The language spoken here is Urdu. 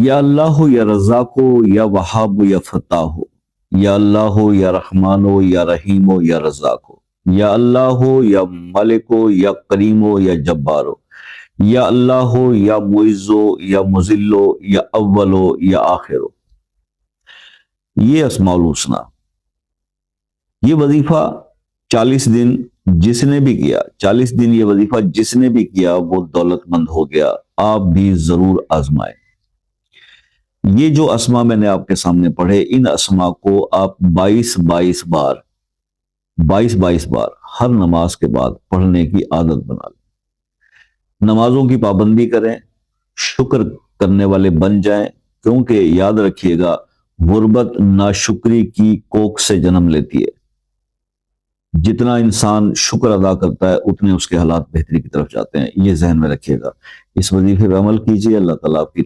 یا اللہ ہو یا رزاق ہو یا وہاب ہو یا فتح ہو، یا اللہ ہو یا رحمان ہو یا رحیم ہو یا رزاق ہو، یا اللہ ہو یا ملک ہو یا کریم ہو یا جبار ہو، یا اللہ ہو یا معز ہو یا مذل ہو یا اول ہو یا آخر ہو۔ یہ اسماء الحسنی، یہ وظیفہ 40 دن جس نے بھی کیا، 40 دن یہ وظیفہ جس نے بھی کیا وہ دولت مند ہو گیا۔ آپ بھی ضرور آزمائیں۔ یہ جو اسماء میں نے آپ کے سامنے پڑھے، ان اسماء کو آپ 22 بار ہر نماز کے بعد پڑھنے کی عادت بنا لیں۔ نمازوں کی پابندی کریں، شکر کرنے والے بن جائیں، کیونکہ یاد رکھیے گا غربت ناشکری کی کوکھ سے جنم لیتی ہے۔ جتنا انسان شکر ادا کرتا ہے اتنے اس کے حالات بہتری کی طرف جاتے ہیں، یہ ذہن میں رکھیے گا۔ اس وظیفے پہ عمل کیجیے، اللہ تعالیٰ آپ کی